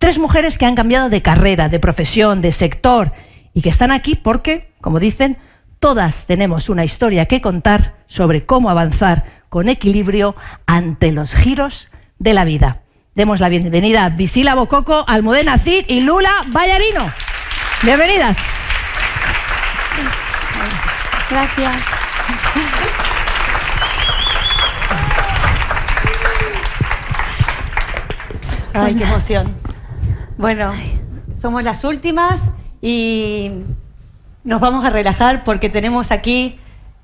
3 mujeres que han cambiado de carrera, de profesión, de sector y que están aquí porque, como dicen, todas tenemos una historia que contar sobre cómo avanzar con equilibrio ante los giros de la vida. Demos la bienvenida a Visila Bococo, Almudena Cid y Lula Ballarino. Bienvenidas. Gracias. Ay, qué emoción. Bueno, somos las últimas y nos vamos a relajar porque tenemos aquí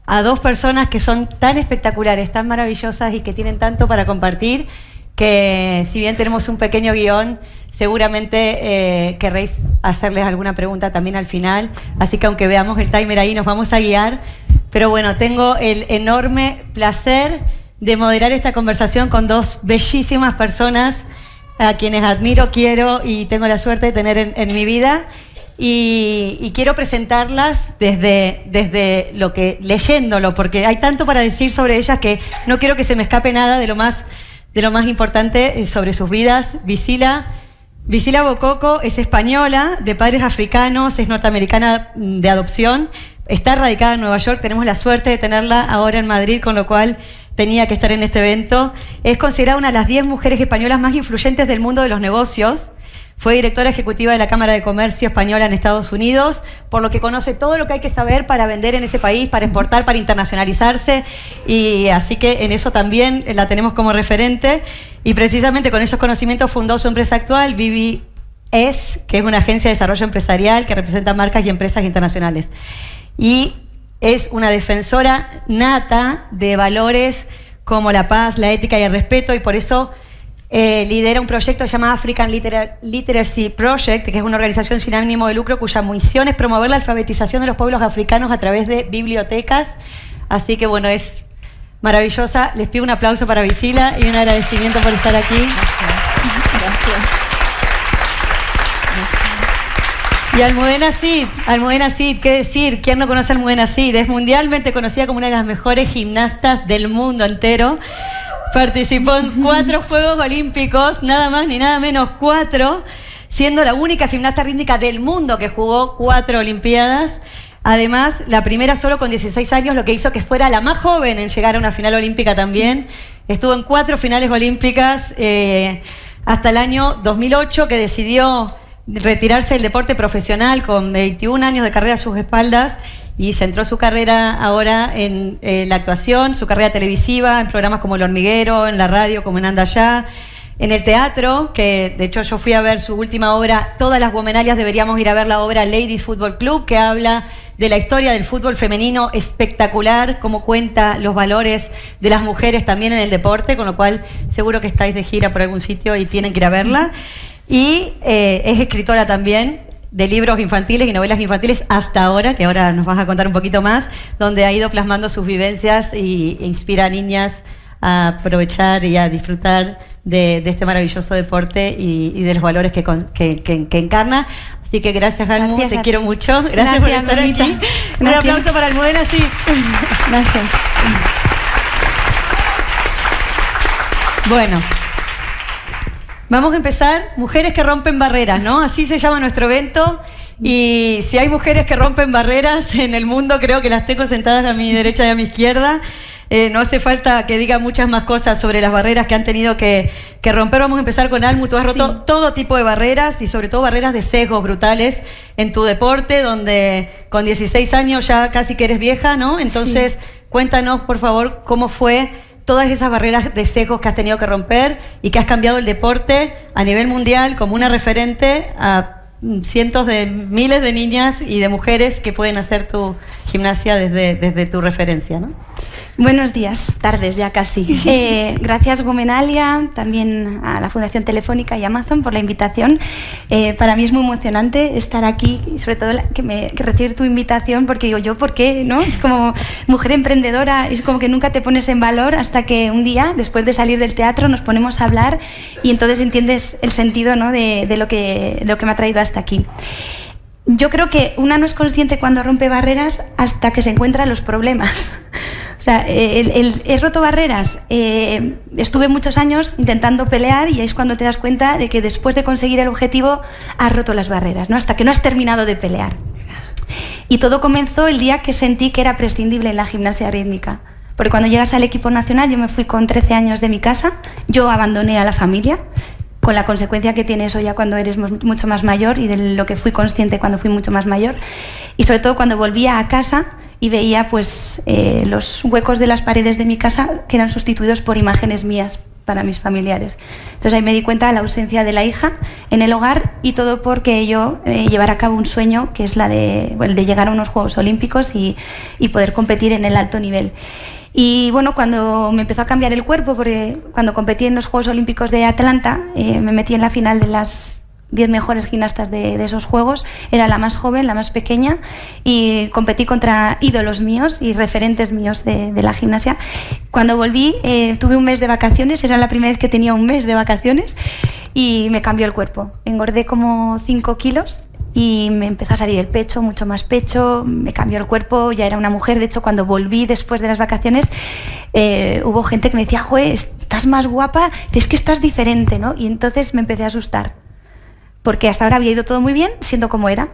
a 2 personas que son tan espectaculares, tan maravillosas y que tienen tanto para compartir, que si bien tenemos un pequeño guión, seguramente querréis hacerles alguna pregunta también al final, así que aunque veamos el timer ahí nos vamos a guiar, pero bueno, tengo el enorme placer de moderar esta conversación con 2 bellísimas personas a quienes admiro, quiero y tengo la suerte de tener en mi vida. Y quiero presentarlas desde lo que, leyéndolo, porque hay tanto para decir sobre ellas que no quiero que se me escape nada de lo más importante sobre sus vidas. Visila Bococo es española, de padres africanos, es norteamericana de adopción, está radicada en Nueva York, tenemos la suerte de tenerla ahora en Madrid, con lo cual tenía que estar en este evento. Es considerada una de las 10 mujeres españolas más influyentes del mundo de los negocios. Fue directora ejecutiva de la Cámara de Comercio Española en Estados Unidos, por lo que conoce todo lo que hay que saber para vender en ese país, para exportar, para internacionalizarse, y así que en eso también la tenemos como referente. Y precisamente con esos conocimientos fundó su empresa actual, BBS, que es una agencia de desarrollo empresarial que representa marcas y empresas internacionales. Y es una defensora nata de valores como la paz, la ética y el respeto, y por eso lidera un proyecto llamado African Literacy Project, que es una organización sin ánimo de lucro cuya misión es promover la alfabetización de los pueblos africanos a través de bibliotecas. Así que bueno, es maravillosa. Les pido un aplauso para Visila y un agradecimiento por estar aquí. Gracias. Y Almudena Cid, ¿qué decir? ¿Quién no conoce a Almudena Cid? Es mundialmente conocida como una de las mejores gimnastas del mundo entero. Participó en 4 Juegos Olímpicos, nada más ni nada menos 4, siendo la única gimnasta rítmica del mundo que jugó 4 Olimpiadas. Además, la primera solo con 16 años, lo que hizo que fuera la más joven en llegar a una final olímpica también. Estuvo en 4 finales olímpicas hasta el año 2008, que decidió retirarse del deporte profesional con 21 años de carrera a sus espaldas, y centró su carrera ahora en la actuación, su carrera televisiva, en programas como El Hormiguero, en la radio como en Anda Ya, en el teatro, que de hecho yo fui a ver su última obra. Todas las womenalias deberíamos ir a ver la obra Ladies Football Club, que habla de la historia del fútbol femenino, espectacular, cómo cuenta los valores de las mujeres también en el deporte, con lo cual seguro que estáis de gira por algún sitio y tienen que ir a verla. Y es escritora también de libros infantiles y novelas infantiles hasta ahora, que ahora nos vas a contar un poquito más, donde ha ido plasmando sus vivencias e inspira a niñas a aprovechar y a disfrutar de este maravilloso deporte y de los valores que encarna. Así que gracias, Almu, te quiero mucho. Gracias por estar aquí. Un aplauso para Almudena Cid. Gracias. Bueno, vamos a empezar. Mujeres que rompen barreras, ¿no? Así se llama nuestro evento. Y si hay mujeres que rompen barreras en el mundo, creo que las tengo sentadas a mi derecha y a mi izquierda. No hace falta que diga muchas más cosas sobre las barreras que han tenido que romper. Vamos a empezar con Almu. Tú has roto todo tipo de barreras, y sobre todo barreras de sesgos brutales en tu deporte, donde con 16 años ya casi que eres vieja, ¿no? Entonces, cuéntanos, por favor, cómo fue todas esas barreras de sesgos que has tenido que romper y que has cambiado el deporte a nivel mundial como una referente a cientos de miles de niñas y de mujeres que pueden hacer tu gimnasia desde tu referencia, ¿no? Buenos días, tardes ya casi. Gracias, Womenalia, también a la Fundación Telefónica y Amazon por la invitación. Para mí es muy emocionante estar aquí y sobre todo que recibir tu invitación, porque digo yo, ¿por qué? ¿No? Es como mujer emprendedora, es como que nunca te pones en valor hasta que un día, después de salir del teatro, nos ponemos a hablar y entonces entiendes el sentido, ¿no? de lo que me ha traído hasta aquí. Yo creo que una no es consciente cuando rompe barreras hasta que se encuentra los problemas. O sea, he roto barreras. Estuve muchos años intentando pelear y ahí es cuando te das cuenta de que después de conseguir el objetivo has roto las barreras, ¿no? Hasta que no has terminado de pelear. Y todo comenzó el día que sentí que era prescindible en la gimnasia rítmica. Porque cuando llegas al equipo nacional, yo me fui con 13 años de mi casa, yo abandoné a la familia, con la consecuencia que tiene eso ya cuando eres mucho más mayor y de lo que fui consciente cuando fui mucho más mayor. Y sobre todo cuando volvía a casa y veía pues, los huecos de las paredes de mi casa que eran sustituidos por imágenes mías para mis familiares. Entonces ahí me di cuenta de la ausencia de la hija en el hogar y todo porque yo llevara a cabo un sueño que es el de llegar a unos Juegos Olímpicos y poder competir en el alto nivel. Y bueno, cuando me empezó a cambiar el cuerpo, porque cuando competí en los Juegos Olímpicos de Atlanta, me metí en la final de las 10 mejores gimnastas de esos Juegos, era la más joven, la más pequeña, y competí contra ídolos míos y referentes míos de la gimnasia. Cuando volví, tuve un mes de vacaciones, era la primera vez que tenía un mes de vacaciones, y me cambió el cuerpo. Engordé como 5 kilos, y me empezó a salir el pecho, mucho más pecho, me cambió el cuerpo, ya era una mujer. De hecho, cuando volví después de las vacaciones, hubo gente que me decía, joder, estás más guapa, es que estás diferente, ¿no? Y entonces me empecé a asustar, porque hasta ahora había ido todo muy bien, siendo como era.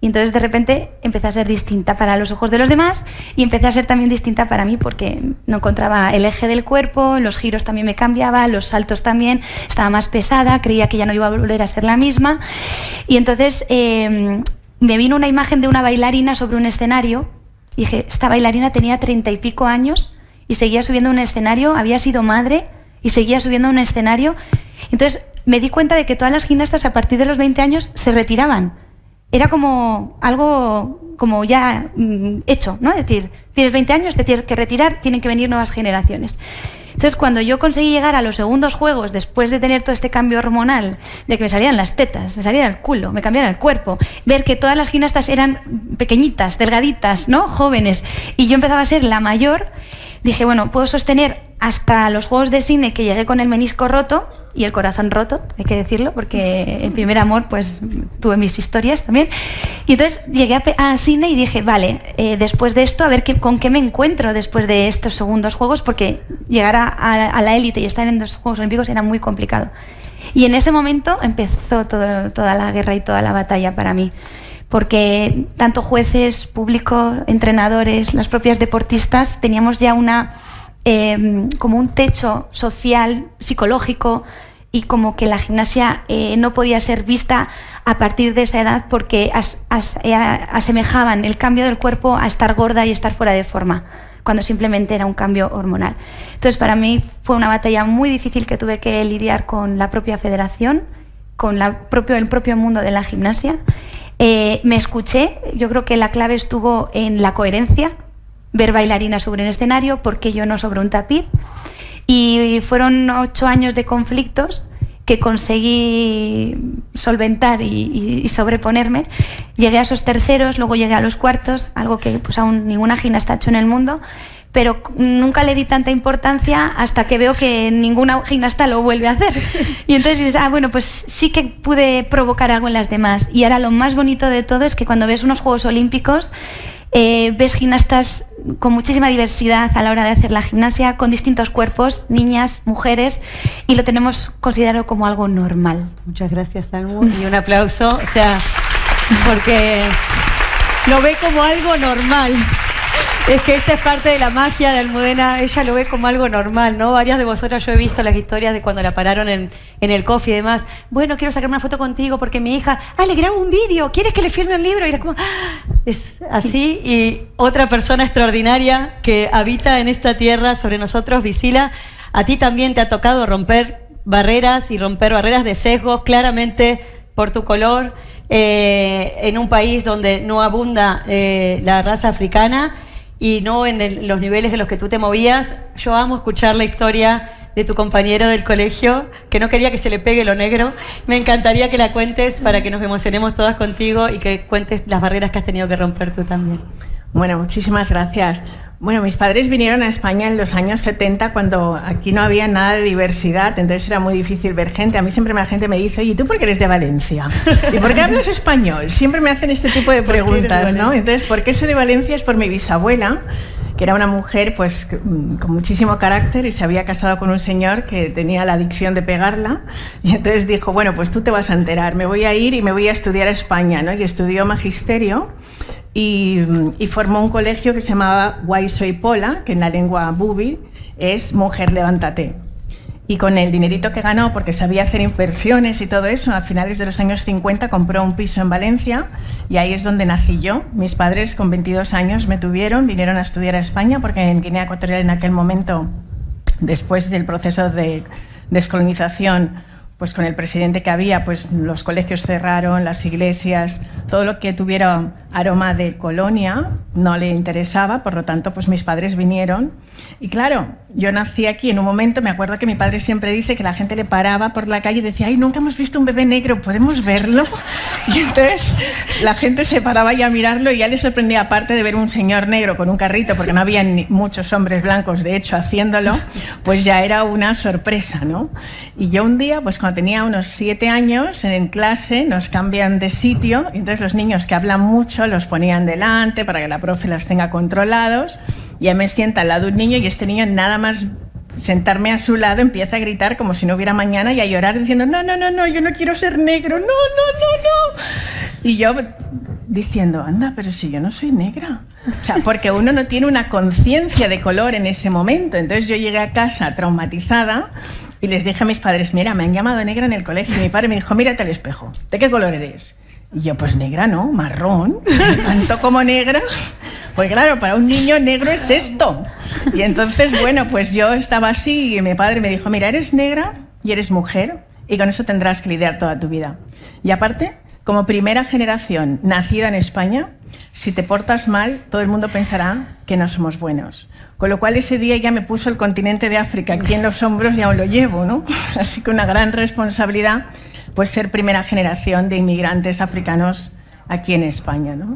Y entonces de repente empecé a ser distinta para los ojos de los demás y empecé a ser también distinta para mí porque no encontraba el eje del cuerpo, los giros también me cambiaba, los saltos también, estaba más pesada, creía que ya no iba a volver a ser la misma. Y entonces me vino una imagen de una bailarina sobre un escenario y dije, esta bailarina tenía 30 y pico años y seguía subiendo a un escenario, había sido madre y seguía subiendo a un escenario. Entonces me di cuenta de que todas las gimnastas a partir de los 20 años se retiraban. Era como algo como ya hecho, ¿no? Es decir, tienes 20 años, te tienes que retirar, tienen que venir nuevas generaciones. Entonces, cuando yo conseguí llegar a los segundos Juegos, después de tener todo este cambio hormonal, de que me salían las tetas, me saliera el culo, me cambiara el cuerpo, ver que todas las gimnastas eran pequeñitas, delgaditas, ¿no? Jóvenes, y yo empezaba a ser la mayor, dije, bueno, puedo sostener hasta los Juegos de Sydney, que llegué con el menisco roto y el corazón roto, hay que decirlo, porque en primer amor pues tuve mis historias también. Y entonces llegué a Sydney y dije, vale, después de esto, a ver con qué me encuentro después de estos segundos Juegos, porque llegar a la élite y estar en los Juegos Olímpicos era muy complicado. Y en ese momento empezó toda la guerra y toda la batalla para mí, porque tanto jueces, público, entrenadores, las propias deportistas, teníamos ya como un techo social, psicológico, y como que la gimnasia no podía ser vista a partir de esa edad porque asemejaban el cambio del cuerpo a estar gorda y estar fuera de forma, cuando simplemente era un cambio hormonal. Entonces para mí fue una batalla muy difícil que tuve que lidiar con la propia federación, con el propio mundo de la gimnasia. Me escuché, yo creo que la clave estuvo en la coherencia, ver bailarinas sobre un escenario, porque yo no sobre un tapiz. Y fueron 8 años de conflictos que conseguí solventar y sobreponerme. Llegué a esos terceros, luego llegué a los cuartos, algo que pues aún ninguna gimnasta ha hecho en el mundo, pero nunca le di tanta importancia hasta que veo que ninguna gimnasta lo vuelve a hacer. Y entonces dices, bueno, pues sí que pude provocar algo en las demás. Y ahora lo más bonito de todo es que cuando ves unos Juegos Olímpicos, ves gimnastas con muchísima diversidad a la hora de hacer la gimnasia, con distintos cuerpos, niñas, mujeres, y lo tenemos considerado como algo normal. Muchas gracias, Salmo, y un aplauso, o sea, porque lo ve como algo normal. Es que esta es parte de la magia de Almudena, ella lo ve como algo normal, ¿no? Varias de vosotras yo he visto las historias de cuando la pararon en el coffee y demás. Bueno, quiero sacar una foto contigo porque mi hija, le grabo un vídeo, ¿quieres que le filme un libro? Y era como, es así. Y otra persona extraordinaria que habita en esta tierra sobre nosotros, Visila, a ti también te ha tocado romper barreras y romper barreras de sesgos, claramente por tu color, en un país donde no abunda la raza africana, y no en los niveles en los que tú te movías. Yo amo escuchar la historia de tu compañero del colegio, que no quería que se le pegue lo negro. Me encantaría que la cuentes para que nos emocionemos todas contigo y que cuentes las barreras que has tenido que romper tú también. Bueno, muchísimas gracias. Bueno, mis padres vinieron a España en los años 70 cuando aquí no había nada de diversidad, entonces era muy difícil ver gente. A mí siempre la gente me dice, oye, ¿tú por qué eres de Valencia? ¿Y por qué hablas español? Siempre me hacen este tipo de preguntas, ¿no? Entonces, ¿por qué soy de Valencia? Es por mi bisabuela, que era una mujer pues con muchísimo carácter y se había casado con un señor que tenía la adicción de pegarla, y entonces dijo, bueno, pues tú te vas a enterar, me voy a ir y me voy a estudiar a España, ¿no? Y estudió magisterio y formó un colegio que se llamaba Guay Soy Pola, que en la lengua bubi es Mujer Levántate. Y con el dinerito que ganó, porque sabía hacer inversiones y todo eso, a finales de los años 50 compró un piso en Valencia y ahí es donde nací yo. Mis padres con 22 años me tuvieron, vinieron a estudiar a España porque en Guinea Ecuatorial en aquel momento, después del proceso de descolonización, pues con el presidente que había, pues los colegios cerraron, las iglesias, todo lo que tuviera aroma de colonia no le interesaba, por lo tanto, pues mis padres vinieron. Y claro, yo nací aquí en un momento, me acuerdo que mi padre siempre dice que la gente le paraba por la calle y decía, ay, nunca hemos visto un bebé negro, ¿podemos verlo? Y entonces la gente se paraba ya a mirarlo y ya le sorprendía, aparte de ver un señor negro con un carrito, porque no había muchos hombres blancos, de hecho, haciéndolo, pues ya era una sorpresa, ¿no? Y yo un día, pues cuando tenía unos 7 años, en clase nos cambian de sitio, y entonces los niños que hablan mucho los ponían delante para que la profe los tenga controlados. Ya me sienta al lado un niño y este niño nada más sentarme a su lado empieza a gritar como si no hubiera mañana y a llorar diciendo no, yo no quiero ser negro, no. Y yo diciendo, anda, pero si yo no soy negra. O sea, porque uno no tiene una conciencia de color en ese momento. Entonces yo llegué a casa traumatizada y les dije a mis padres, mira, me han llamado negra en el colegio. Y mi padre me dijo, mírate al espejo, ¿de qué color eres? Y yo, pues negra, ¿no? Marrón, tanto como negra. Pues claro, para un niño negro es esto. Y entonces, bueno, pues yo estaba así y mi padre me dijo, mira, eres negra y eres mujer y con eso tendrás que lidiar toda tu vida. Y aparte, como primera generación nacida en España, si te portas mal, todo el mundo pensará que no somos buenos. Con lo cual ese día ya me puso el continente de África aquí en los hombros y aún lo llevo, ¿no? Así que una gran responsabilidad, pues ser primera generación de inmigrantes africanos aquí en España, ¿no?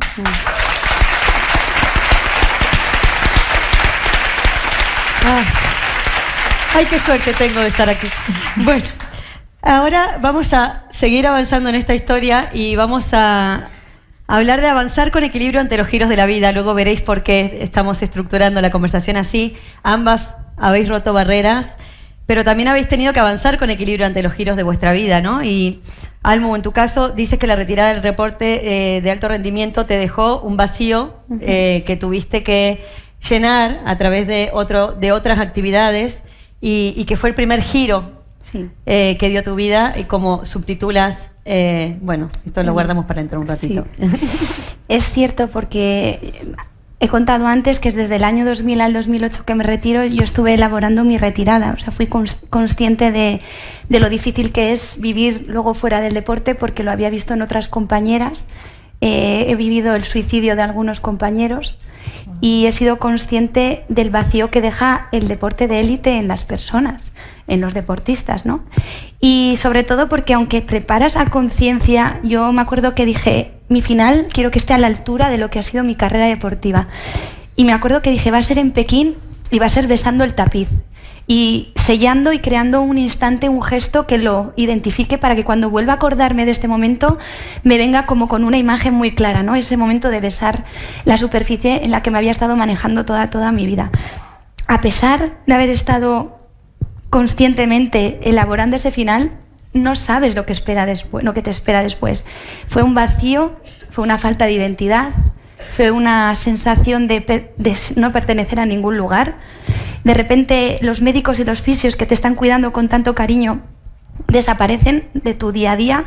Ay, qué suerte tengo de estar aquí. Bueno, ahora vamos a seguir avanzando en esta historia y vamos a hablar de avanzar con equilibrio ante los giros de la vida. Luego veréis por qué estamos estructurando la conversación así. Ambas habéis roto barreras, pero también habéis tenido que avanzar con equilibrio ante los giros de vuestra vida, ¿no? Y Almu, en tu caso, dices que la retirada del reporte de alto rendimiento te dejó un vacío que tuviste que llenar a través de otras actividades y que fue el primer giro que dio tu vida, y como subtitulas, bueno, esto lo guardamos para dentro de un ratito. Sí. Es cierto, porque he contado antes que es desde el año 2000 al 2008 que me retiro, yo estuve elaborando mi retirada, o sea, fui consciente de lo difícil que es vivir luego fuera del deporte, porque lo había visto en otras compañeras, he vivido el suicidio de algunos compañeros y he sido consciente del vacío que deja el deporte de élite en las personas, en los deportistas, ¿no? Y sobre todo porque aunque preparas a conciencia, yo me acuerdo que dije, mi final quiero que esté a la altura de lo que ha sido mi carrera deportiva. Y me acuerdo que dije, va a ser en Pekín y va a ser besando el tapiz. Y sellando y creando un instante, un gesto que lo identifique para que cuando vuelva a acordarme de este momento me venga como con una imagen muy clara, ¿no? Ese momento de besar la superficie en la que me había estado manejando toda mi vida. A pesar de haber estado conscientemente elaborando ese final, no sabes lo que espera después, lo que te espera después. Fue un vacío, fue una falta de identidad, fue una sensación de no pertenecer a ningún lugar. De repente los médicos y los fisios que te están cuidando con tanto cariño desaparecen de tu día a día.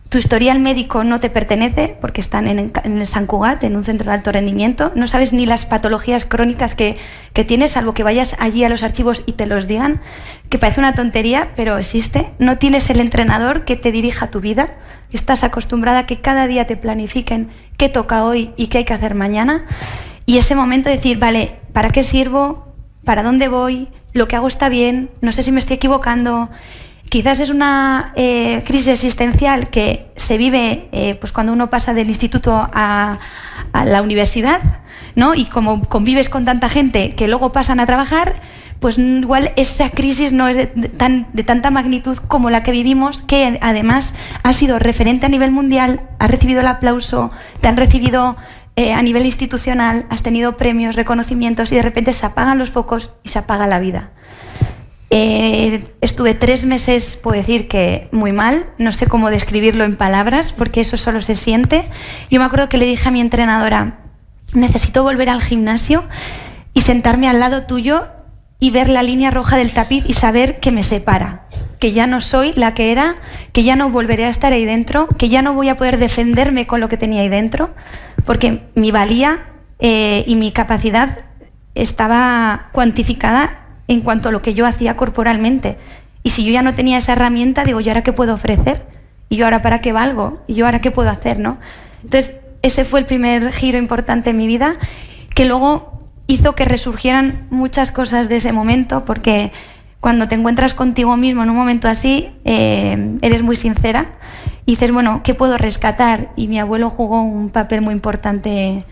Tu historial médico no te pertenece porque están en el Sant Cugat, en un centro de alto rendimiento. No sabes ni las patologías crónicas que tienes, salvo que vayas allí a los archivos y te los digan, que parece una tontería, pero existe. No tienes el entrenador que te dirija tu vida. Estás acostumbrada a que cada día te planifiquen qué toca hoy y qué hay que hacer mañana. Y ese momento de decir, vale, ¿para qué sirvo? ¿Para dónde voy? ¿Lo que hago está bien? No sé si me estoy equivocando. Quizás es una crisis existencial que se vive pues cuando uno pasa del instituto a la universidad, ¿no? Y como convives con tanta gente que luego pasan a trabajar, pues igual esa crisis no es de tanta magnitud como la que vivimos, que además ha sido referente a nivel mundial, ha recibido el aplauso, te han recibido a nivel institucional, has tenido premios, reconocimientos y de repente se apagan los focos y se apaga la vida. Estuve 3 meses, puedo decir que muy mal, no sé cómo describirlo en palabras porque eso solo se siente. Yo me acuerdo que le dije a mi entrenadora, necesito volver al gimnasio y sentarme al lado tuyo y ver la línea roja del tapiz y saber que me separa, que ya no soy la que era, que ya no volveré a estar ahí dentro, que ya no voy a poder defenderme con lo que tenía ahí dentro, porque mi valía y mi capacidad estaba cuantificada en cuanto a lo que yo hacía corporalmente. Y si yo ya no tenía esa herramienta, digo, ¿yo ahora qué puedo ofrecer? ¿Y yo ahora para qué valgo? ¿Y yo ahora qué puedo hacer? ¿No? Entonces, ese fue el primer giro importante en mi vida, que luego hizo que resurgieran muchas cosas de ese momento, porque cuando te encuentras contigo mismo en un momento así, eres muy sincera y dices, bueno, ¿qué puedo rescatar? Y mi abuelo jugó un papel muy importante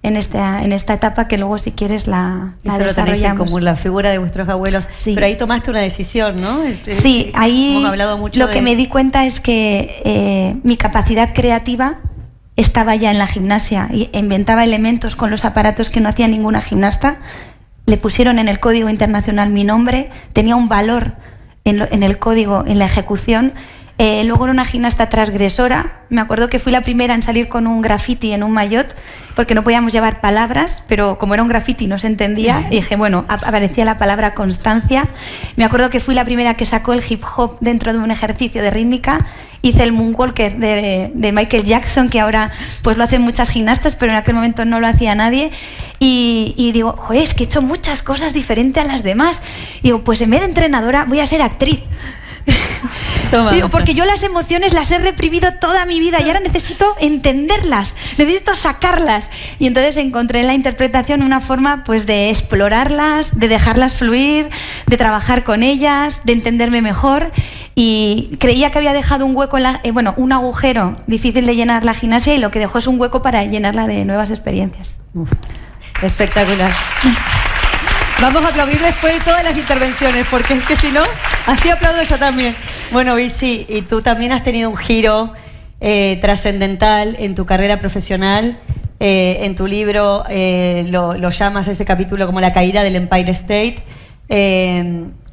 en esta etapa, que luego si quieres la desarrollamos. Como la figura de vuestros abuelos. Sí. Pero ahí tomaste una decisión, ¿no? Sí, ahí hemos hablado mucho lo que me di cuenta es que mi capacidad creativa estaba ya en la gimnasia y inventaba elementos con los aparatos que no hacía ninguna gimnasta. Le pusieron en el código internacional mi nombre, tenía un valor en el código, en la ejecución. Luego era una gimnasta transgresora. Me acuerdo que fui la primera en salir con un graffiti en un maillot, porque no podíamos llevar palabras, pero como era un graffiti no se entendía, y dije, bueno, aparecía la palabra constancia. Me acuerdo que fui la primera que sacó el hip hop dentro de un ejercicio de rítmica. Hice el moonwalker de Michael Jackson, que ahora pues lo hacen muchas gimnastas, pero en aquel momento no lo hacía nadie. Y digo, joder, es que he hecho muchas cosas diferentes a las demás. Y digo, pues en vez de entrenadora voy a ser actriz. Digo, porque yo las emociones las he reprimido toda mi vida y ahora necesito entenderlas, necesito sacarlas. Y entonces encontré en la interpretación una forma pues de explorarlas, de dejarlas fluir, de trabajar con ellas, de entenderme mejor. Y creía que había dejado un hueco, un agujero difícil de llenar la gimnasia, y lo que dejó es un hueco para llenarla de nuevas experiencias. Espectacular. Vamos a aplaudir después de todas las intervenciones, porque es que si no, así aplaudo yo también. Bueno, Bici, y tú también has tenido un giro trascendental en tu carrera profesional. En tu libro lo llamas ese capítulo como la caída del Empire State,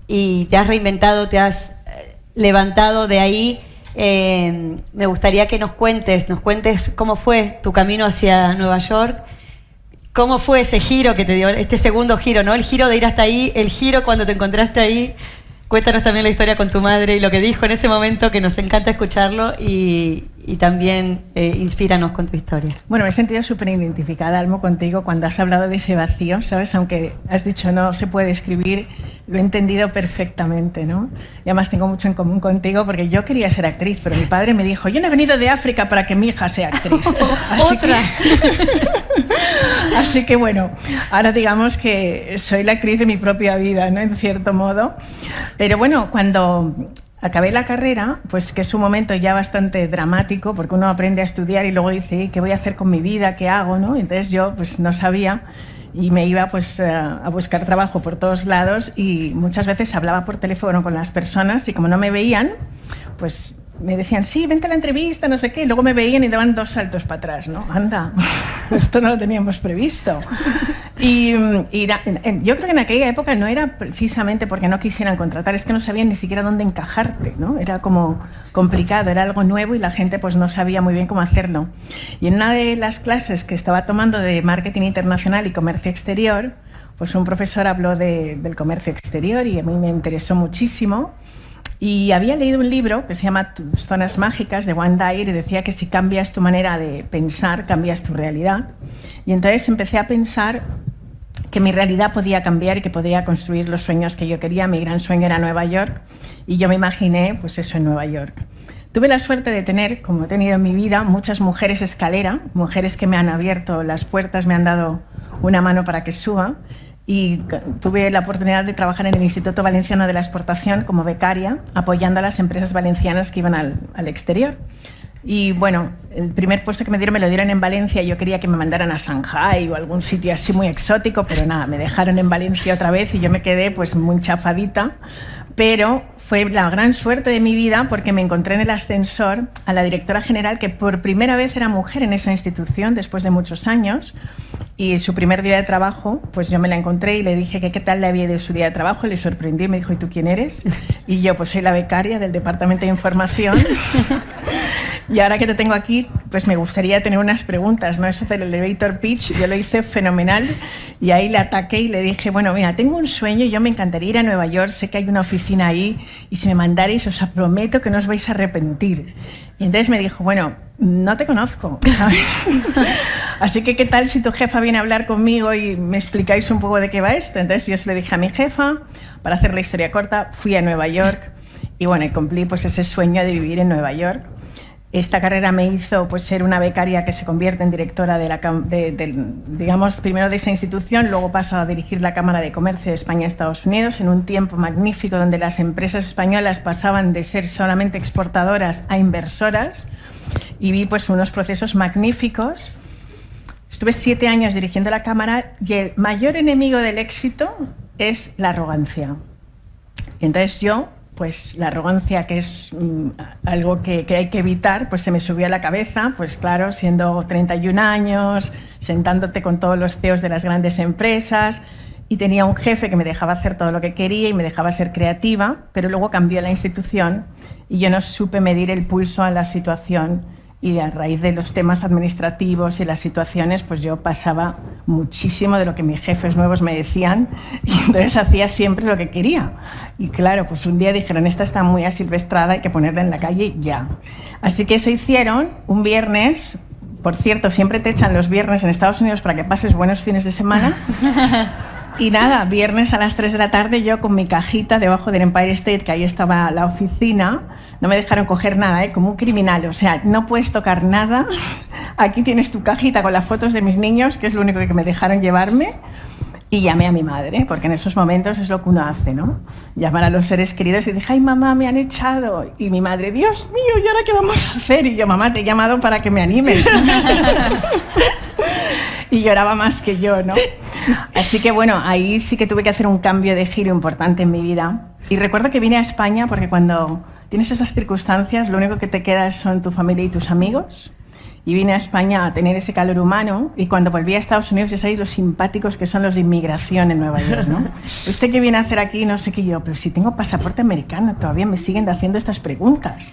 y te has reinventado, te has levantado de ahí. Me gustaría que nos cuentes cómo fue tu camino hacia Nueva York. ¿Cómo fue ese giro que te dio, este segundo giro, ¿no? El giro de ir hasta ahí, el giro cuando te encontraste ahí. Cuéntanos también la historia con tu madre y lo que dijo en ese momento, que nos encanta escucharlo, y también inspíranos con tu historia. Bueno, me he sentido súper identificada, Almo, contigo cuando has hablado de ese vacío, ¿sabes? Aunque has dicho no se puede escribir, lo he entendido perfectamente, ¿no? Y además tengo mucho en común contigo, porque yo quería ser actriz, pero mi padre me dijo, yo no he venido de África para que mi hija sea actriz. Así que bueno, ahora digamos que soy la actriz de mi propia vida, ¿no? En cierto modo. Pero bueno, cuando acabé la carrera, pues que es un momento ya bastante dramático, porque uno aprende a estudiar y luego dice, ¿qué voy a hacer con mi vida? ¿Qué hago? ¿No? Entonces yo pues no sabía, y me iba pues a buscar trabajo por todos lados, y muchas veces hablaba por teléfono con las personas y como no me veían, pues me decían, sí, vente a la entrevista, no sé qué, y luego me veían y daban 2 saltos para atrás, ¿no? Anda, esto no lo teníamos previsto. Y yo creo que en aquella época no era precisamente porque no quisieran contratar, es que no sabían ni siquiera dónde encajarte, ¿no? Era como complicado, era algo nuevo y la gente pues no sabía muy bien cómo hacerlo. Y en una de las clases que estaba tomando de Marketing Internacional y Comercio Exterior, pues un profesor habló del comercio exterior y a mí me interesó muchísimo. Y había leído un libro que se llama Tus zonas mágicas, de Wayne Dyer, y decía que si cambias tu manera de pensar, cambias tu realidad. Y entonces empecé a pensar que mi realidad podía cambiar y que podía construir los sueños que yo quería. Mi gran sueño era Nueva York y yo me imaginé pues eso en Nueva York. Tuve la suerte de tener, como he tenido en mi vida, muchas mujeres escalera, mujeres que me han abierto las puertas, me han dado una mano para que suba. Y tuve la oportunidad de trabajar en el Instituto Valenciano de la Exportación como becaria, apoyando a las empresas valencianas que iban al exterior. Y bueno, el primer puesto que me lo dieron en Valencia. Yo quería que me mandaran a Shanghái o algún sitio así muy exótico, pero nada, me dejaron en Valencia otra vez y yo me quedé pues muy chafadita. Pero fue la gran suerte de mi vida porque me encontré en el ascensor a la directora general, que por primera vez era mujer en esa institución después de muchos años, y su primer día de trabajo, pues yo me la encontré y le dije que qué tal le había ido su día de trabajo, y le sorprendí y me dijo, ¿y tú quién eres? Y yo, pues soy la becaria del Departamento de Información. Y ahora que te tengo aquí, pues me gustaría tener unas preguntas, ¿no? Eso del elevator pitch, yo lo hice fenomenal y ahí le ataqué y le dije, bueno, mira, tengo un sueño, yo me encantaría ir a Nueva York, sé que hay una oficina ahí y si me mandaréis os prometo que no os vais a arrepentir. Y entonces me dijo, bueno, no te conozco, ¿sabes? Así que, ¿qué tal si tu jefa viene a hablar conmigo y me explicáis un poco de qué va esto? Entonces yo se lo dije a mi jefa, para hacer la historia corta, fui a Nueva York y bueno, y cumplí pues ese sueño de vivir en Nueva York. Esta carrera me hizo pues, ser una becaria que se convierte en directora digamos, primero de esa institución, luego paso a dirigir la Cámara de Comercio de España y Estados Unidos en un tiempo magnífico donde las empresas españolas pasaban de ser solamente exportadoras a inversoras y vi pues, unos procesos magníficos. Estuve 7 años dirigiendo la Cámara y el mayor enemigo del éxito es la arrogancia. Y entonces yo, pues la arrogancia, que es algo que hay que evitar, pues se me subió a la cabeza, pues claro, siendo 31 años, sentándote con todos los CEOs de las grandes empresas, y tenía un jefe que me dejaba hacer todo lo que quería y me dejaba ser creativa, pero luego cambió la institución y yo no supe medir el pulso a la situación. Y a raíz de los temas administrativos y las situaciones, pues yo pasaba muchísimo de lo que mis jefes nuevos me decían y entonces hacía siempre lo que quería. Y claro, pues un día dijeron, esta está muy asilvestrada, hay que ponerla en la calle ya. Así que eso hicieron un viernes. Por cierto, siempre te echan los viernes en Estados Unidos para que pases buenos fines de semana. Y nada, viernes a las 3 de la tarde yo con mi cajita debajo del Empire State, que ahí estaba la oficina. No me dejaron coger nada, como un criminal. O sea, no puedes tocar nada. Aquí tienes tu cajita con las fotos de mis niños, que es lo único que me dejaron llevarme. Y llamé a mi madre, porque en esos momentos es lo que uno hace, ¿no? Llamar a los seres queridos y dije, ay, mamá, me han echado. Y mi madre, Dios mío, ¿y ahora qué vamos a hacer? Y yo, mamá, te he llamado para que me animes. Y lloraba más que yo, ¿no? Así que bueno, ahí sí que tuve que hacer un cambio de giro importante en mi vida. Y recuerdo que vine a España porque cuando tienes esas circunstancias, lo único que te queda son tu familia y tus amigos. Y vine a España a tener ese calor humano y cuando volví a Estados Unidos ya sabéis lo simpáticos que son los de inmigración en Nueva York, ¿no? ¿Usted qué viene a hacer aquí? No sé qué. Yo, pero si tengo pasaporte americano, todavía me siguen haciendo estas preguntas.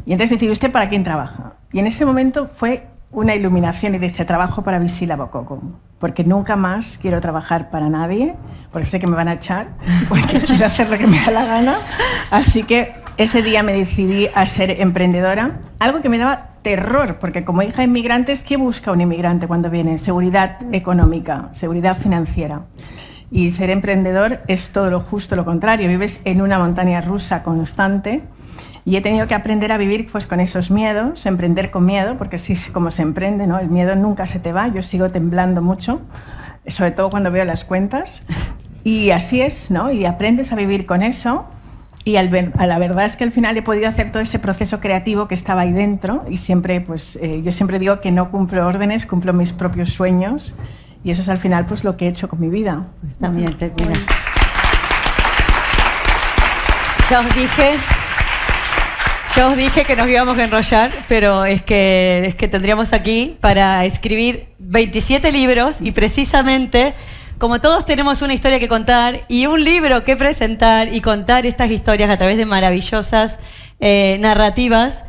Y entonces me dice, ¿usted para quién trabaja? Y en ese momento fue una iluminación y dije, trabajo para Visila Bococo, porque nunca más quiero trabajar para nadie, porque sé que me van a echar, porque quiero hacer lo que me da la gana. Así que ese día me decidí a ser emprendedora, algo que me daba terror, porque como hija de inmigrantes, ¿qué busca un inmigrante cuando viene? Seguridad económica, seguridad financiera. Y ser emprendedor es todo lo justo, lo contrario, vives en una montaña rusa constante. Y he tenido que aprender a vivir pues, con esos miedos, emprender con miedo, porque sí, como se emprende, ¿no? El miedo nunca se te va, yo sigo temblando mucho, sobre todo cuando veo las cuentas. Y así es, ¿no? Y aprendes a vivir con eso. Y la verdad es que al final he podido hacer todo ese proceso creativo que estaba ahí dentro. Y siempre, pues, yo siempre digo que no cumplo órdenes, cumplo mis propios sueños. Y eso es al final pues, lo que he hecho con mi vida. Pues también te cuida. Yo os dije que nos íbamos a enrollar, pero es que tendríamos aquí para escribir 27 libros y precisamente, como todos tenemos una historia que contar y un libro que presentar y contar estas historias a través de maravillosas narrativas,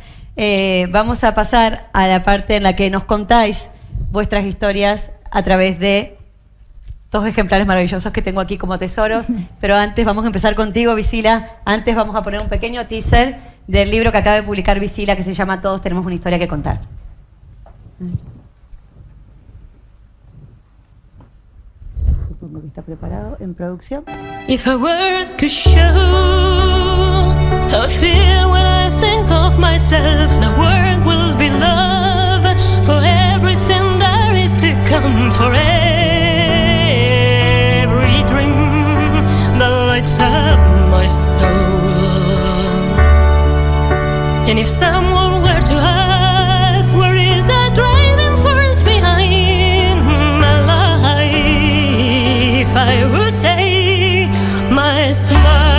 vamos a pasar a la parte en la que nos contáis vuestras historias a través de 2 ejemplares maravillosos que tengo aquí como tesoros. Pero antes vamos a empezar contigo, Visila. Antes vamos a poner un pequeño teaser del libro que acaba de publicar Visila, que se llama Todos tenemos una historia que contar. Supongo que está preparado en producción. If a word could show how I feel when I think of myself, the word will be love for everything there is to come, for every dream that lights up my soul. And if someone were to ask, where is the driving force behind my life, I would say my smile.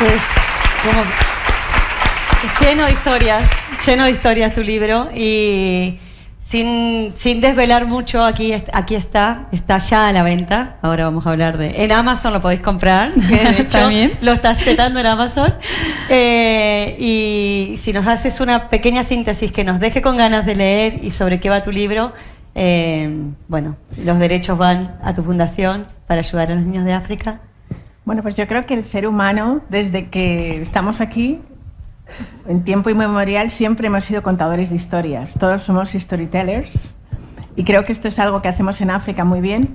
Es como lleno de historias tu libro, y sin desvelar mucho, aquí está ya a la venta. Ahora vamos a hablar en Amazon lo podéis comprar, que de hecho lo estás petando en Amazon. Y si nos haces una pequeña síntesis que nos deje con ganas de leer y sobre qué va tu libro. Bueno, los derechos van a tu fundación para ayudar a los niños de África. Bueno, pues yo creo que el ser humano, desde que estamos aquí, en tiempo inmemorial, siempre hemos sido contadores de historias. Todos somos storytellers, y creo que esto es algo que hacemos en África muy bien.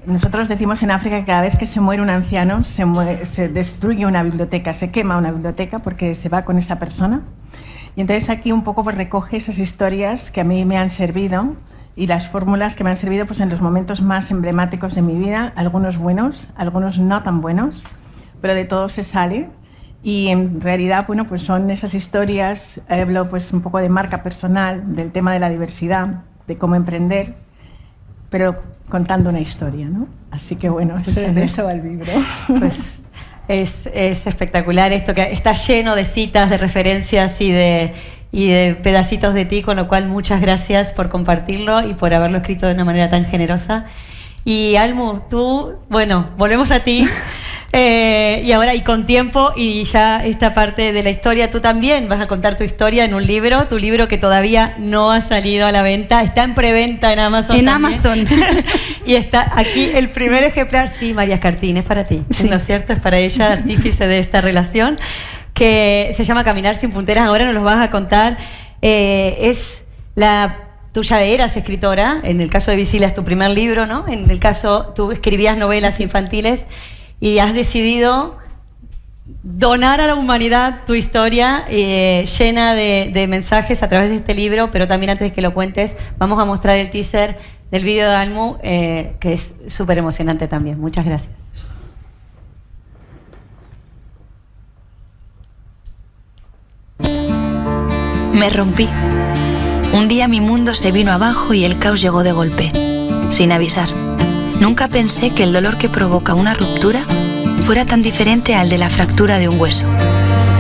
Nosotros decimos en África que cada vez que se muere un anciano, se destruye una biblioteca, se quema una biblioteca porque se va con esa persona. Y entonces aquí un poco pues recoge esas historias que a mí me han servido, y las fórmulas que me han servido pues en los momentos más emblemáticos de mi vida, algunos buenos, algunos no tan buenos, pero de todo se sale. Y en realidad, bueno, pues son esas historias, hablo pues un poco de marca personal, del tema de la diversidad, de cómo emprender, pero contando una historia, ¿no? Así que bueno, de eso va el libro. Pues es espectacular esto, que está lleno de citas, de referencias y de pedacitos de ti, con lo cual muchas gracias por compartirlo y por haberlo escrito de una manera tan generosa. Y Almu, tú, bueno, volvemos a ti. Y ahora, y con tiempo, y ya esta parte de la historia, tú también vas a contar tu historia en un libro, tu libro que todavía no ha salido a la venta, está en preventa en Amazon. En también. Amazon. Y está aquí el primer ejemplar. Sí, María Escartín, es para ti, sí. ¿No es cierto? Es para ella, artífice de esta relación, que se llama Caminar sin fronteras. Ahora nos lo vas a contar. Tú ya eras escritora, en el caso de Visilia es tu primer libro, ¿no? En el caso, tú escribías novelas infantiles y has decidido donar a la humanidad tu historia llena de mensajes a través de este libro. Pero también, antes de que lo cuentes, vamos a mostrar el teaser del vídeo de Almu, que es súper emocionante también. Muchas gracias. Me rompí. Un día mi mundo se vino abajo y el caos llegó de golpe, sin avisar. Nunca pensé que el dolor que provoca una ruptura fuera tan diferente al de la fractura de un hueso.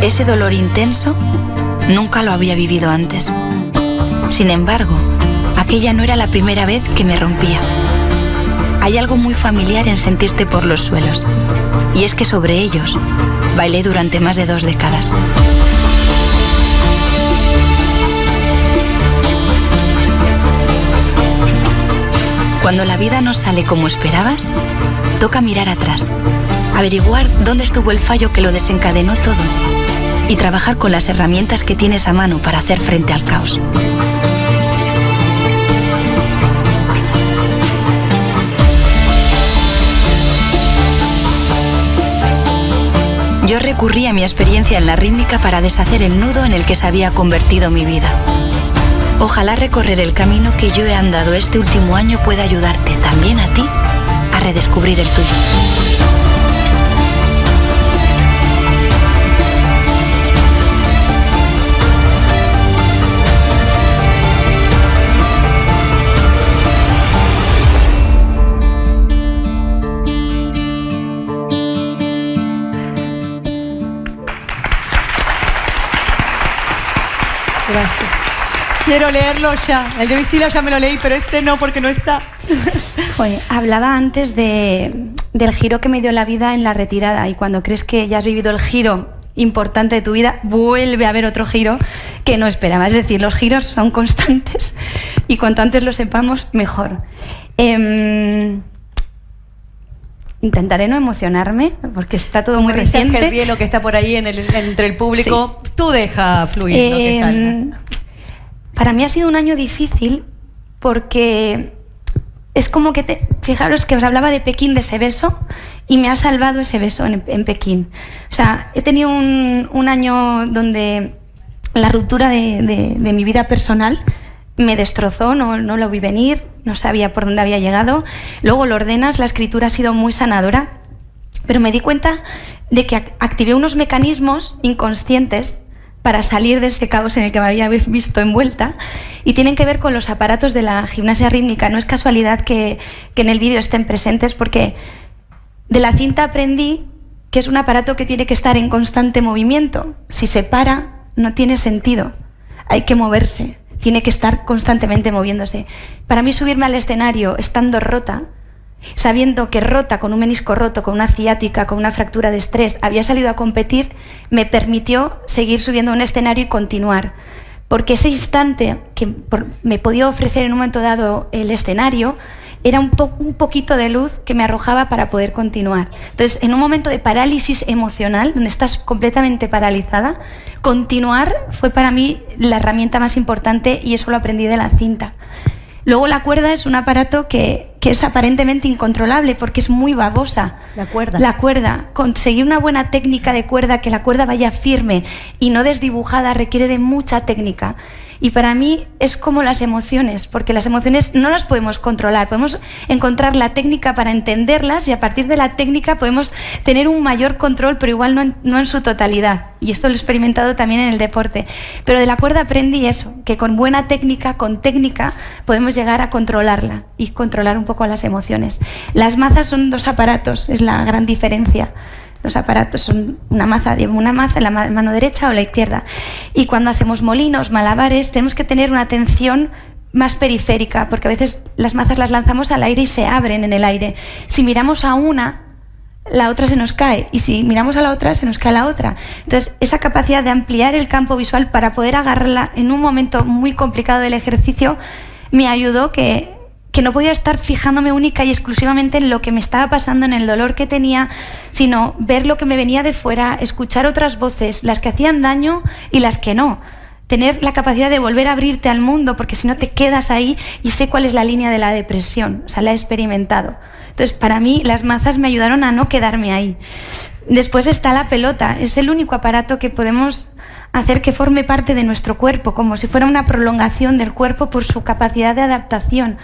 Ese dolor intenso nunca lo había vivido antes. Sin embargo, aquella no era la primera vez que me rompía. Hay algo muy familiar en sentirte por los suelos, y es que sobre ellos bailé durante más de 2 décadas. Cuando la vida no sale como esperabas, toca mirar atrás, averiguar dónde estuvo el fallo que lo desencadenó todo y trabajar con las herramientas que tienes a mano para hacer frente al caos. Yo recurrí a mi experiencia en la rítmica para deshacer el nudo en el que se había convertido mi vida. Ojalá recorrer el camino que yo he andado este último año pueda ayudarte también a ti a redescubrir el tuyo. Gracias. Quiero leerlo ya. El de Visilia ya me lo leí, pero este no, porque no está. Oye, hablaba antes del giro que me dio la vida en la retirada, y cuando crees que ya has vivido el giro importante de tu vida, vuelve a haber otro giro que no esperabas. Es decir, los giros son constantes y cuanto antes lo sepamos, mejor. Intentaré no emocionarme porque está todo muy reciente. El hielo que está por ahí entre el público, sí. Tú deja fluir lo que salga. Para mí ha sido un año difícil porque es como que, fijaros que os hablaba de Pekín, de ese beso, y me ha salvado ese beso en Pekín. O sea, he tenido un año donde la ruptura de mi vida personal me destrozó, no lo vi venir, no sabía por dónde había llegado. Luego lo ordenas, la escritura ha sido muy sanadora, pero me di cuenta de que activé unos mecanismos inconscientes para salir de ese caos en el que me había visto envuelta, y tienen que ver con los aparatos de la gimnasia rítmica. No es casualidad que en el vídeo estén presentes, porque de la cinta aprendí que es un aparato que tiene que estar en constante movimiento. Si se para, no tiene sentido. Hay que moverse, tiene que estar constantemente moviéndose. Para mí subirme al escenario estando rota, sabiendo que rota, con un menisco roto, con una ciática, con una fractura de estrés, había salido a competir, me permitió seguir subiendo a un escenario y continuar. Porque ese instante que me podía ofrecer en un momento dado el escenario era un poquito de luz que me arrojaba para poder continuar. Entonces, en un momento de parálisis emocional, donde estás completamente paralizada, continuar fue para mí la herramienta más importante y eso lo aprendí de la cinta. Luego la cuerda es un aparato que es aparentemente incontrolable porque es muy babosa. La cuerda. La cuerda. Conseguir una buena técnica de cuerda, que la cuerda vaya firme y no desdibujada, requiere de mucha técnica. Y para mí es como las emociones, porque las emociones no las podemos controlar, podemos encontrar la técnica para entenderlas y a partir de la técnica podemos tener un mayor control, pero igual no en su totalidad. Y esto lo he experimentado también en el deporte. Pero de la cuerda aprendí eso, que con buena técnica, con técnica, podemos llegar a controlarla y controlar un poco las emociones. Las mazas son 2 aparatos, es la gran diferencia. Los aparatos son una maza en la mano derecha o la izquierda. Y cuando hacemos molinos, malabares, tenemos que tener una atención más periférica, porque a veces las mazas las lanzamos al aire y se abren en el aire. Si miramos a una, la otra se nos cae, y si miramos a la otra, se nos cae la otra. Entonces, esa capacidad de ampliar el campo visual para poder agarrarla en un momento muy complicado del ejercicio me ayudó que no podía estar fijándome única y exclusivamente en lo que me estaba pasando, en el dolor que tenía, sino ver lo que me venía de fuera, escuchar otras voces, las que hacían daño y las que no. Tener la capacidad de volver a abrirte al mundo, porque si no te quedas ahí, y sé cuál es la línea de la depresión, o sea, la he experimentado. Entonces, para mí, las mazas me ayudaron a no quedarme ahí. Después está la pelota, es el único aparato que podemos hacer que forme parte de nuestro cuerpo, como si fuera una prolongación del cuerpo por su capacidad de adaptación.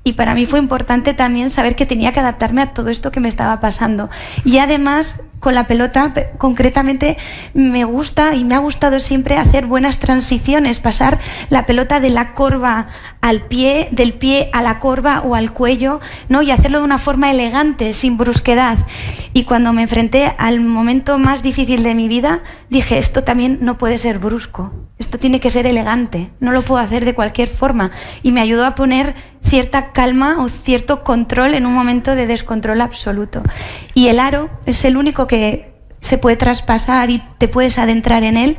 Y para mí fue importante también saber que tenía que adaptarme a todo esto que me estaba pasando. Y además, con la pelota, concretamente, me gusta y me ha gustado siempre hacer buenas transiciones, pasar la pelota de la corva al pie, del pie a la corva o al cuello, ¿no? Y hacerlo de una forma elegante, sin brusquedad. Y cuando me enfrenté al momento más difícil de mi vida, dije, esto también no puede ser brusco, esto tiene que ser elegante, no lo puedo hacer de cualquier forma. Y me ayudó a poner cierta calma o cierto control en un momento de descontrol absoluto. Y el aro es el único que se puede traspasar y te puedes adentrar en él,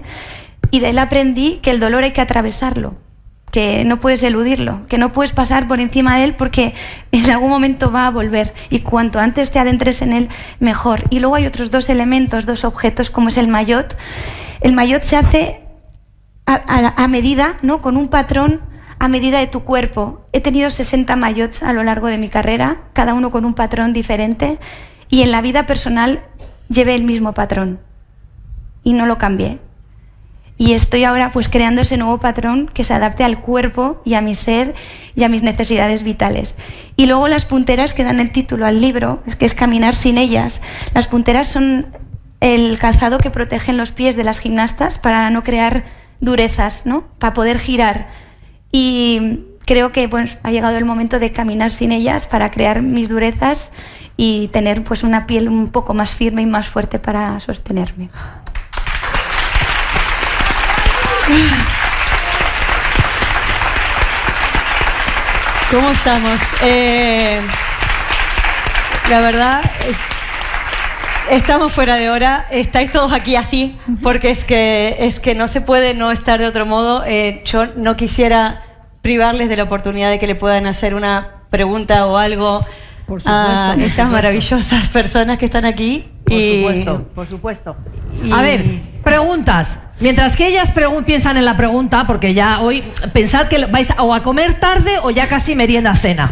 y de él aprendí que el dolor hay que atravesarlo, que no puedes eludirlo, que no puedes pasar por encima de él porque en algún momento va a volver, y cuanto antes te adentres en él, mejor. Y luego hay otros 2 elementos, 2 objetos, como es el maillot. El maillot se hace a medida, ¿no? Con un patrón a medida de tu cuerpo. He tenido 60 maillots a lo largo de mi carrera, cada uno con un patrón diferente, y en la vida personal llevé el mismo patrón y no lo cambié. Y estoy ahora pues creando ese nuevo patrón que se adapte al cuerpo y a mi ser y a mis necesidades vitales. Y luego las punteras que dan el título al libro, que es caminar sin ellas. Las punteras son el calzado que protegen los pies de las gimnastas para no crear durezas, ¿no? Para poder girar. Y creo que pues, ha llegado el momento de caminar sin ellas para crear mis durezas y tener pues, una piel un poco más firme y más fuerte para sostenerme. ¿Cómo estamos? La verdad, estamos fuera de hora. Estáis todos aquí así, porque es que no se puede no estar de otro modo. Yo no quisiera privarles de la oportunidad de que le puedan hacer una pregunta o algo a estas maravillosas personas que están aquí. Por supuesto. A ver, preguntas. Mientras que ellas piensan en la pregunta, porque ya hoy pensad que vais o a comer tarde o ya casi merienda cena.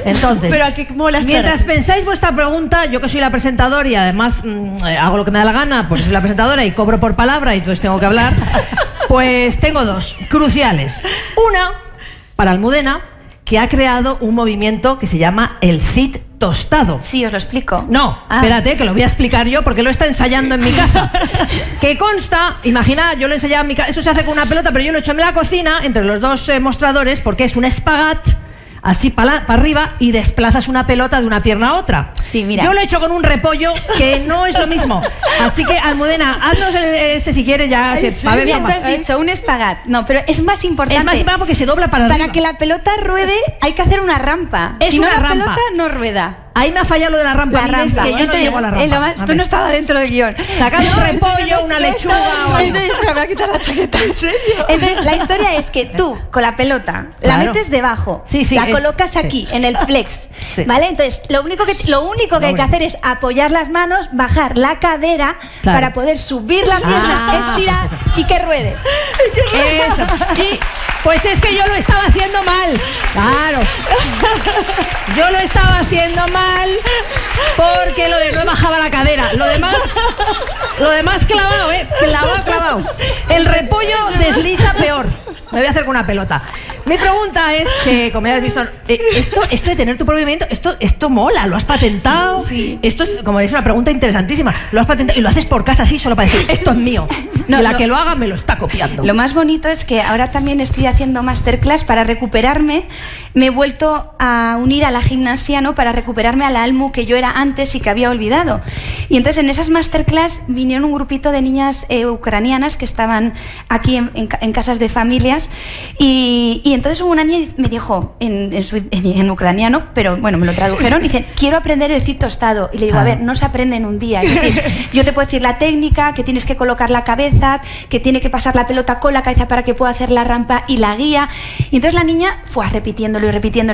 Entonces, pero aquí, mientras pensáis vuestra pregunta, yo que soy la presentadora y además hago lo que me da la gana, pues soy la presentadora y cobro por palabra y entonces tengo que hablar, pues tengo 2 cruciales. Una, para Almudena, que ha creado un movimiento que se llama el CIT tostado. Sí, os lo explico. No, espérate, que lo voy a explicar yo porque lo está ensayando en mi casa. Que consta, imaginad, yo lo he ensayado en mi casa, eso se hace con una pelota, pero yo lo he hecho en la cocina, entre los 2 mostradores, porque es un espagat así para arriba y desplazas una pelota de una pierna a otra. Sí, mira. Yo lo he hecho con un repollo que no es lo mismo. Así que, Almudena, haznos este si quieres ya. Que, Sí, mira, tú has dicho un espagat. No, pero es más importante. Es más importante porque se dobla para arriba. Para que la pelota ruede hay que hacer una rampa. Es si no, una la rampa. pelota no rueda. Ahí me ha fallado lo de la rampa. La rampa. Que yo no llego a la rampa. Tú no estabas dentro del guión. Sacad un repollo, una lechuga o algo. Entonces, me voy a quitar la chaqueta. ¿En serio? Entonces, la historia es que tú, con la pelota, Claro. la metes debajo, Sí, sí, la es- colocas sí. aquí, en el flex, Sí. ¿vale? Entonces, lo único que hay que hacer es apoyar las manos, bajar la cadera Claro. para poder subir la pierna, Ah, estirar pues eso. y que ruede. Eso. Y Pues es que yo lo estaba haciendo mal. Claro. Yo lo estaba haciendo mal porque lo de no bajaba la cadera. Lo demás clavado, clavado. El repollo desliza peor. Me voy a hacer con una pelota. Mi pregunta es que, como ya has visto, esto de tener tu propio movimiento, esto mola, lo has patentado. Sí. Esto es, como es una pregunta interesantísima. Lo has patentado y lo haces por casa así solo para decir, esto es mío. No, y la no. que lo haga me lo está copiando. Lo más bonito es que ahora también estoy haciendo masterclass para recuperarme. Me he vuelto a unir a la gimnasia, ¿no? Para recuperarme al Almu que yo era antes y que había olvidado. Y entonces en esas masterclass vinieron un grupito de niñas ucranianas que estaban aquí en casas de familias y entonces hubo una niña que me dijo en ucraniano, pero bueno, me lo tradujeron, y dicen, quiero aprender el cid tostado. Y le digo, a ver, no se aprende en un día. Es decir, yo te puedo decir la técnica, que tienes que colocar la cabeza, que tiene que pasar la pelota con la cabeza para que pueda hacer la rampa y la guía. Y entonces la niña fue repitiéndolo y repitiendo.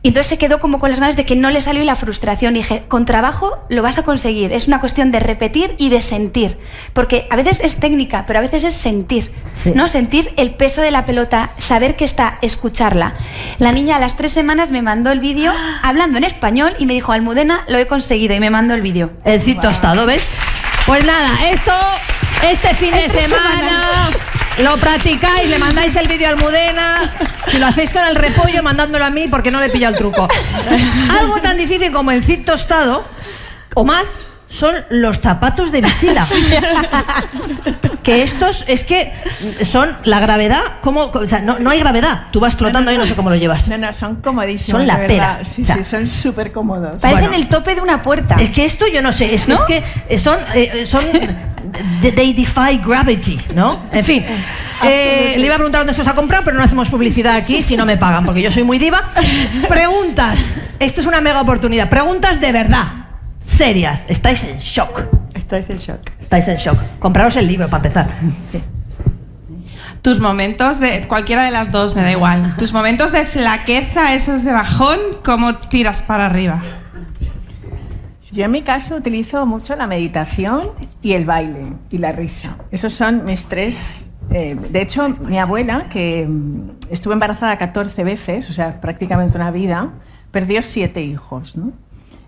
Y entonces se quedó como con las ganas de que no le salió y la frustración. Y dije, con trabajo lo vas a conseguir. Es una cuestión de repetir y de sentir. Porque a veces es técnica, pero a veces es sentir. Sí. ¿No? Sentir el peso de la pelota, saber que está, escucharla. La niña a las 3 semanas me mandó el vídeo hablando en español y me dijo, Almudena, lo he conseguido, y me mandó el vídeo. El cid tostado, ¿ves? Pues nada, este fin de semana lo practicáis, le mandáis el vídeo a Almudena. Si lo hacéis con el repollo, mandádmelo a mí porque no le he pillado el truco. Algo tan difícil como el cid tostado, o más, son los zapatos de Visila. Que estos, es que son la gravedad, o sea, no hay gravedad. Tú vas flotando y no sé cómo lo llevas. No, son comodísimos. Son la de verdad. pera. Sí, O sea, sí, son súper cómodos. Parecen Bueno. el tope de una puerta. Es que esto yo no sé, es ¿No? que son they defy gravity, ¿no? En fin, le iba a preguntar dónde se os ha comprado, pero no hacemos publicidad aquí si no me pagan, porque yo soy muy diva. Preguntas, esto es una mega oportunidad, preguntas de verdad, serias, estáis en shock. Estáis en shock. Estáis en shock. Compraros el libro para empezar. Sí. Tus momentos de, cualquiera de las dos, me da igual. Tus momentos de flaqueza, esos de bajón, ¿cómo tiras para arriba? Yo en mi caso utilizo mucho la meditación y el baile y la risa. Esos son mis tres. De hecho, mi abuela, que estuvo embarazada 14 veces, o sea, prácticamente una vida, perdió 7 hijos, ¿no?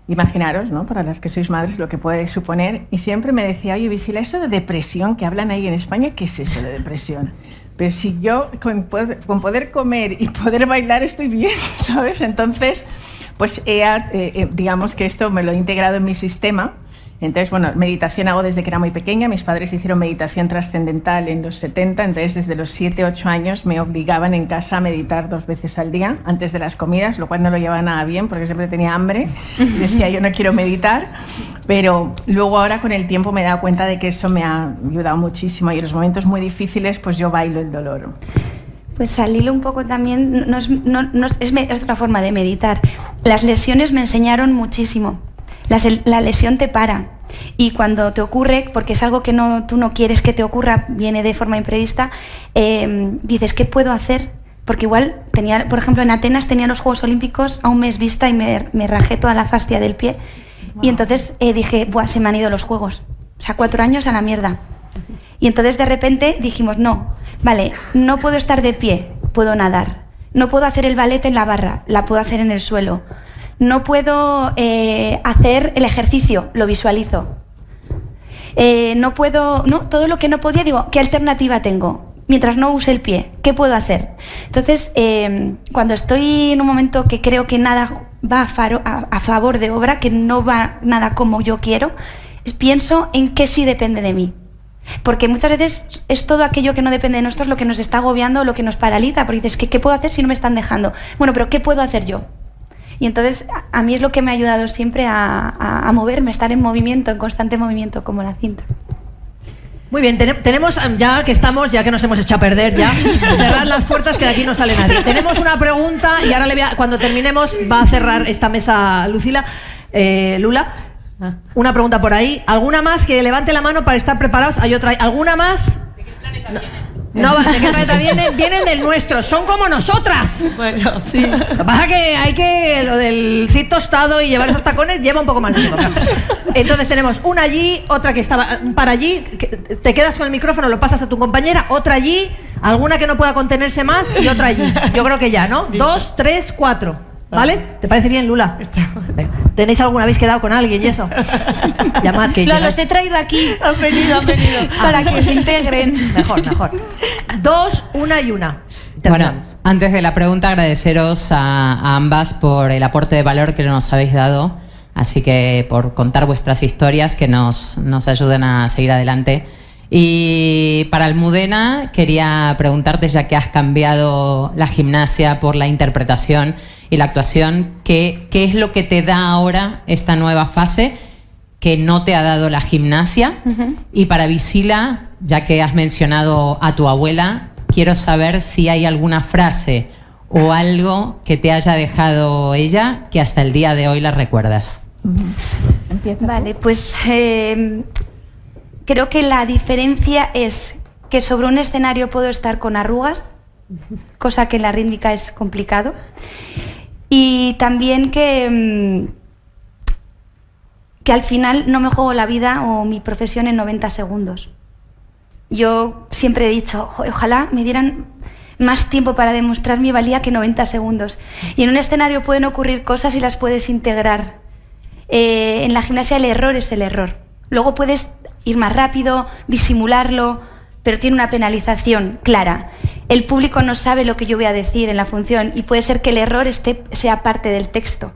Imaginaros, ¿no? Para las que sois madres, lo que puede suponer. Y siempre me decía, oye, Visila, eso de depresión que hablan ahí en España, ¿qué es eso de depresión? Pero si yo con poder comer y poder bailar estoy bien, ¿sabes? Entonces, pues digamos que esto me lo he integrado en mi sistema. Entonces, bueno, meditación hago desde que era muy pequeña. Mis padres hicieron meditación trascendental en los 70, entonces desde los 7, 8 años me obligaban en casa a meditar 2 veces al día, antes de las comidas, lo cual no lo llevaba nada bien porque siempre tenía hambre y decía yo no quiero meditar, pero luego ahora con el tiempo me he dado cuenta de que eso me ha ayudado muchísimo y en los momentos muy difíciles pues yo bailo el dolor. Pues al hilo un poco también, es otra forma de meditar. Las lesiones me enseñaron muchísimo. La lesión te para y cuando te ocurre, porque es algo que tú no quieres que te ocurra, viene de forma imprevista, dices, ¿qué puedo hacer? Porque igual, por ejemplo, en Atenas tenía los Juegos Olímpicos a un mes vista y me rajé toda la fascia del pie. Wow. Y entonces dije, buah, se me han ido los Juegos. O sea, 4 años a la mierda. Y entonces de repente dijimos, no, vale, no puedo estar de pie, puedo nadar. No puedo hacer el ballet en la barra, la puedo hacer en el suelo. No puedo hacer el ejercicio, lo visualizo. No puedo, no, todo lo que no podía, digo, ¿qué alternativa tengo? Mientras no use el pie, ¿qué puedo hacer? Entonces, cuando estoy en un momento que creo que nada va a favor de obra, que no va nada como yo quiero, pienso en qué sí depende de mí. Porque muchas veces es todo aquello que no depende de nosotros lo que nos está agobiando, lo que nos paraliza, porque dices, ¿qué puedo hacer si no me están dejando? Bueno, pero ¿qué puedo hacer yo? Y entonces a mí es lo que me ha ayudado siempre a moverme, estar en movimiento, en constante movimiento, como la cinta. Muy bien, tenemos, ya que estamos, ya que nos hemos echado a perder, ya, cerrar las puertas que de aquí no sale nadie. Tenemos una pregunta y ahora cuando terminemos va a cerrar esta mesa Lucila, Lula. Una pregunta por ahí. ¿Alguna más que levante la mano para estar preparados? ¿Hay otra? ¿Alguna más? ¿De qué planeta vienen? No, ¿de qué planeta vienen? Vienen del nuestro, son como nosotras. Bueno, sí. Lo que pasa es que hay que, lo del cid tostado y llevar esos tacones lleva un poco más de tiempo. Entonces tenemos una allí, otra que estaba para allí, te quedas con el micrófono, lo pasas a tu compañera, otra allí, alguna que no pueda contenerse más y otra allí. Yo creo que ya, ¿no? 2, 3, 4. ¿Vale? ¿Te parece bien, Lula? ¿Tenéis alguna? ¿Habéis quedado con alguien y eso? Llamad que Los he traído aquí. Han venido. Para que se integren. Mejor. 2, 1 y 1. Bueno, antes de la pregunta, agradeceros a ambas por el aporte de valor que nos habéis dado. Así que por contar vuestras historias que nos ayudan a seguir adelante. Y para Almudena, quería preguntarte, ya que has cambiado la gimnasia por la interpretación y la actuación, ¿qué es lo que te da ahora esta nueva fase que no te ha dado la gimnasia? Y para Visila, ya que has mencionado a tu abuela, quiero saber si hay alguna frase o algo que te haya dejado ella que hasta el día de hoy la recuerdas. Vale, pues creo que la diferencia es que sobre un escenario puedo estar con arrugas, cosa que en la rítmica es complicado. Y también que al final no me juego la vida o mi profesión en 90 segundos. Yo siempre he dicho, ojalá me dieran más tiempo para demostrar mi valía que 90 segundos. Y en un escenario pueden ocurrir cosas y las puedes integrar. En la gimnasia el error es el error. Luego puedes ir más rápido, disimularlo, pero tiene una penalización clara. El público no sabe lo que yo voy a decir en la función y puede ser que el error sea parte del texto.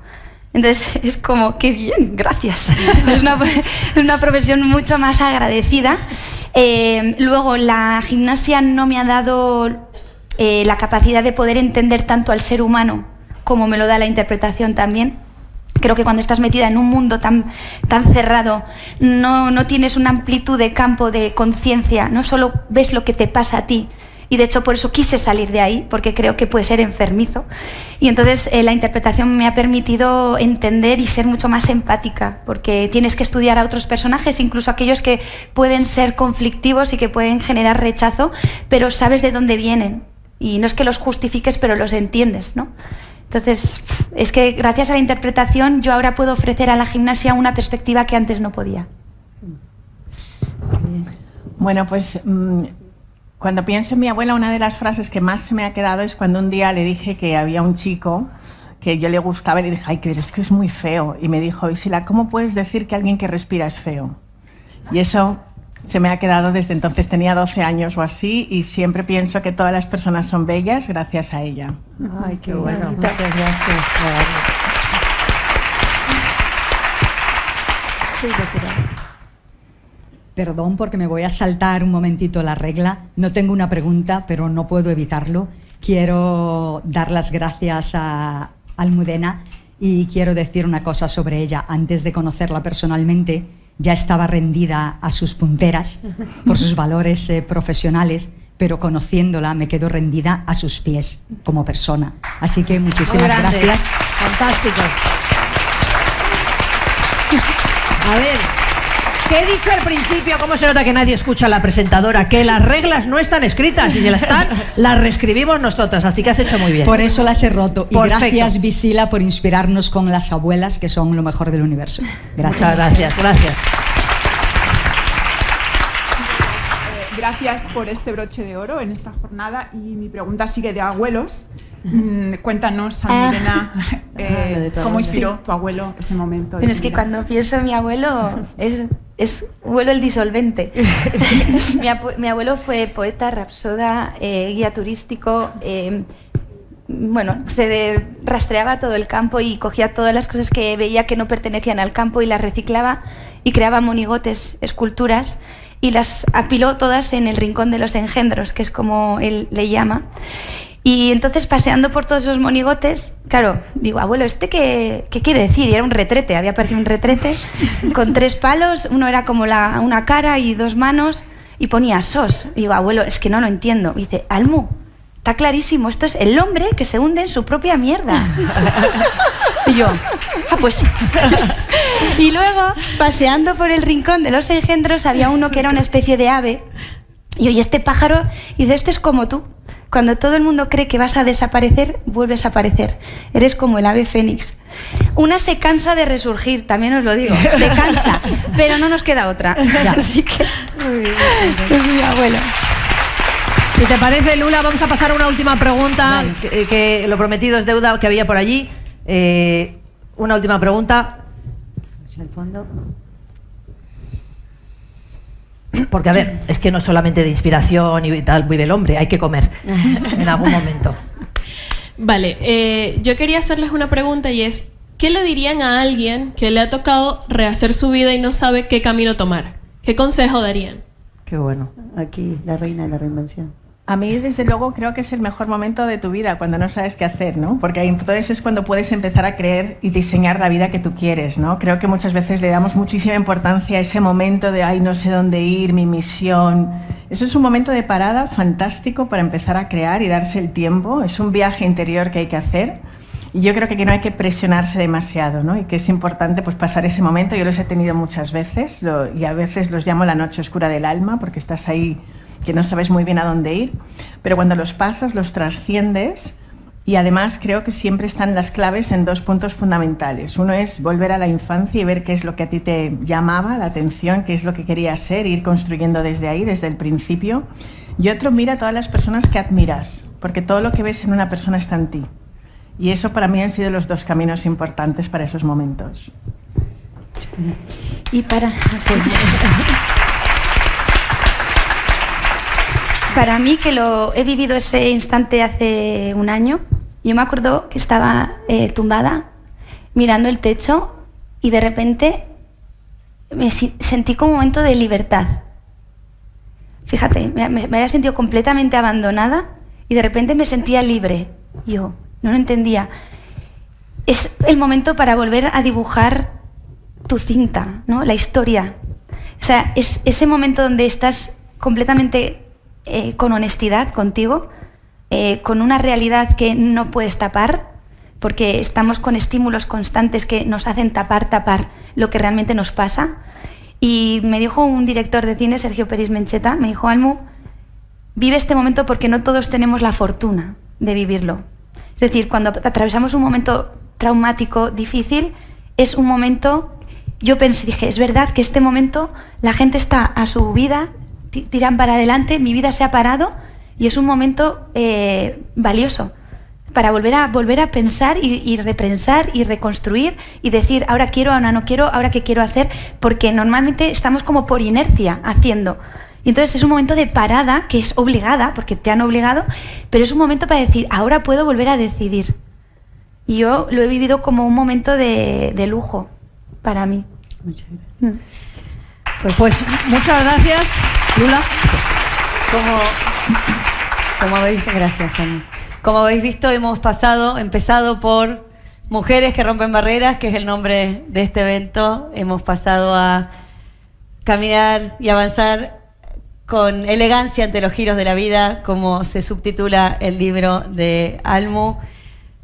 Entonces es como, qué bien, gracias. Es una profesión mucho más agradecida. Luego, la gimnasia no me ha dado la capacidad de poder entender tanto al ser humano como me lo da la interpretación también. Creo que cuando estás metida en un mundo tan cerrado, no tienes una amplitud de campo de conciencia, no solo ves lo que te pasa a ti. Y de hecho por eso quise salir de ahí, porque creo que puede ser enfermizo. Y entonces la interpretación me ha permitido entender y ser mucho más empática, porque tienes que estudiar a otros personajes, incluso aquellos que pueden ser conflictivos y que pueden generar rechazo, pero sabes de dónde vienen. Y no es que los justifiques, pero los entiendes, ¿no? Entonces, es que gracias a la interpretación yo ahora puedo ofrecer a la gimnasia una perspectiva que antes no podía. Bueno, pues cuando pienso en mi abuela, una de las frases que más se me ha quedado es cuando un día le dije que había un chico que yo le gustaba y le dije, ay, que es que es muy feo. Y me dijo, Visila, ¿cómo puedes decir que alguien que respira es feo? Y eso se me ha quedado desde entonces. Tenía 12 años o así y siempre pienso que todas las personas son bellas gracias a ella. Ay, qué bueno. Muchas gracias. Perdón porque me voy a saltar un momentito la regla. No tengo una pregunta, pero no puedo evitarlo. Quiero dar las gracias a Almudena y quiero decir una cosa sobre ella. Antes de conocerla personalmente, ya estaba rendida a sus punteras por sus valores profesionales, pero conociéndola me quedo rendida a sus pies como persona. Así que muchísimas gracias. Fantástico. A ver, ¿qué he dicho al principio? ¿Cómo se nota que nadie escucha a la presentadora? Que las reglas no están escritas y si las están, las reescribimos nosotras, así que has hecho muy bien. Por eso las he roto. Y Perfecto. gracias, Visila, por inspirarnos con las abuelas, que son lo mejor del universo. Gracias. Muchas gracias, gracias. Gracias por este broche de oro en esta jornada y mi pregunta sigue de abuelos. Cuéntanos, Almudena, cómo inspiró tu abuelo ese momento. Pero es que cuando pienso en mi abuelo, es abuelo el disolvente. Mi abuelo fue poeta, rapsoda, guía turístico. Bueno, se rastreaba todo el campo y cogía todas las cosas que veía que no pertenecían al campo y las reciclaba y creaba monigotes, esculturas. y las apiló todas en el rincón de los engendros, que es como él le llama. Y entonces, paseando por todos esos monigotes, claro, digo, abuelo, ¿este qué quiere decir? Y era un retrete, había aparecido un retrete con 3 palos, uno era como una cara y 2 manos, y ponía sos. Y digo, abuelo, es que no lo entiendo. Y dice, Almu, está clarísimo, esto es el hombre que se hunde en su propia mierda. Y yo, pues sí. Y luego, paseando por el rincón de los engendros, había uno que era una especie de ave. Y oye, este pájaro, y dice, este es como tú. Cuando todo el mundo cree que vas a desaparecer, vuelves a aparecer. Eres como el ave fénix. Una se cansa de resurgir, también os lo digo. Se cansa, pero no nos queda otra. Así que, es mi abuelo. Si te parece, Lula, vamos a pasar a una última pregunta, que lo prometido es deuda, que había por allí. Una última pregunta. Al fondo. Porque, a ver, es que no solamente de inspiración y tal vive el hombre, hay que comer en algún momento. Vale, yo quería hacerles una pregunta y es, ¿qué le dirían a alguien que le ha tocado rehacer su vida y no sabe qué camino tomar? ¿Qué consejo darían? Qué bueno. Aquí, la reina de la reinvención. A mí, desde luego, creo que es el mejor momento de tu vida, cuando no sabes qué hacer, ¿no? Porque entonces es cuando puedes empezar a creer y diseñar la vida que tú quieres, ¿no? Creo que muchas veces le damos muchísima importancia a ese momento de, ay, no sé dónde ir, mi misión. Eso es un momento de parada fantástico para empezar a crear y darse el tiempo. Es un viaje interior que hay que hacer. Y yo creo que aquí no hay que presionarse demasiado, ¿no? Y que es importante, pues, pasar ese momento. Yo los he tenido muchas veces y a veces los llamo la noche oscura del alma, porque estás ahí que no sabes muy bien a dónde ir, pero cuando los pasas, los trasciendes, y además creo que siempre están las claves en 2 puntos fundamentales. Uno es volver a la infancia y ver qué es lo que a ti te llamaba la atención, qué es lo que querías ser, ir construyendo desde ahí, desde el principio. Y otro, mira a todas las personas que admiras, porque todo lo que ves en una persona está en ti. Y eso para mí han sido los 2 caminos importantes para esos momentos. Y para mí, que lo he vivido ese instante hace un año, yo me acuerdo que estaba tumbada mirando el techo y de repente me sentí como un momento de libertad. Fíjate, me había sentido completamente abandonada y de repente me sentía libre. Yo no lo entendía. Es el momento para volver a dibujar tu cinta, ¿no? La historia. O sea, es ese momento donde estás completamente con honestidad contigo, con una realidad que no puedes tapar, porque estamos con estímulos constantes que nos hacen tapar lo que realmente nos pasa. Y me dijo un director de cine, Sergio Peris Mencheta, me dijo, Almu, vive este momento porque no todos tenemos la fortuna de vivirlo. Es decir, cuando atravesamos un momento traumático, difícil, es un momento, yo pensé, dije, es verdad que este momento la gente está a su vida, tiran para adelante, mi vida se ha parado y es un momento valioso para volver a pensar y repensar y reconstruir y decir, ahora quiero, ahora no quiero, ahora qué quiero hacer, porque normalmente estamos como por inercia haciendo. Y entonces es un momento de parada, que es obligada, porque te han obligado, pero es un momento para decir, ahora puedo volver a decidir. Y yo lo he vivido como un momento de lujo para mí. Muchas gracias. Pues muchas gracias, Lula. Como habéis, gracias, Ana. Como habéis visto, hemos empezado por Mujeres que rompen barreras, que es el nombre de este evento. Hemos pasado a caminar y avanzar con elegancia ante los giros de la vida, como se subtitula el libro de Almu,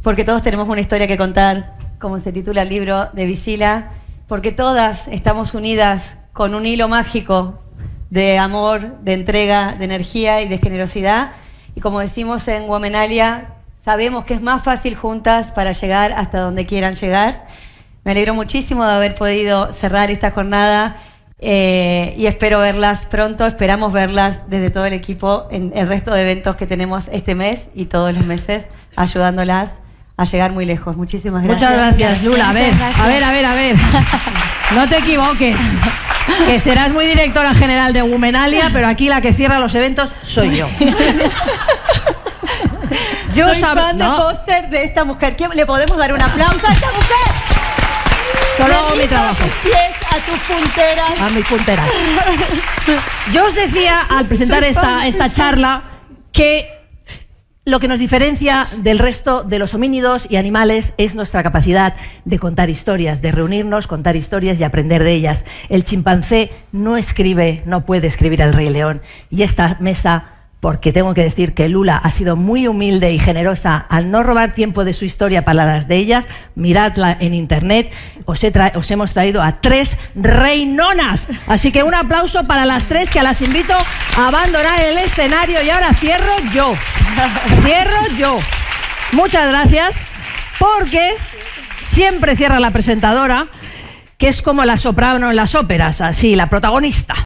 porque todos tenemos una historia que contar, como se titula el libro de Visila, porque todas estamos unidas con un hilo mágico de amor, de entrega, de energía y de generosidad. Y como decimos en Womenalia, sabemos que es más fácil juntas para llegar hasta donde quieran llegar. Me alegro muchísimo de haber podido cerrar esta jornada y espero verlas pronto. Esperamos verlas desde todo el equipo en el resto de eventos que tenemos este mes y todos los meses, ayudándolas a llegar muy lejos. Muchísimas gracias. Muchas gracias, Lula. A ver. No te equivoques. Que serás muy directora general de Womenalia, pero aquí la que cierra los eventos soy yo. Soy fan de póster de esta mujer. ¿Le podemos dar un aplauso a esta mujer? Solo hago mi trabajo. Pies a tus punteras. A mis punteras. Yo os decía al presentar esta charla que lo que nos diferencia del resto de los homínidos y animales es nuestra capacidad de contar historias, de reunirnos, contar historias y aprender de ellas. El chimpancé no puede escribir El Rey León. Y esta mesa, porque tengo que decir que Lula ha sido muy humilde y generosa al no robar tiempo de su historia para las de ellas, miradla en internet, os hemos traído a 3 reinonas. Así que un aplauso para las 3, que las invito a abandonar el escenario. Y ahora cierro yo. Muchas gracias, porque siempre cierra la presentadora, que es como la soprano en las óperas, así, la protagonista.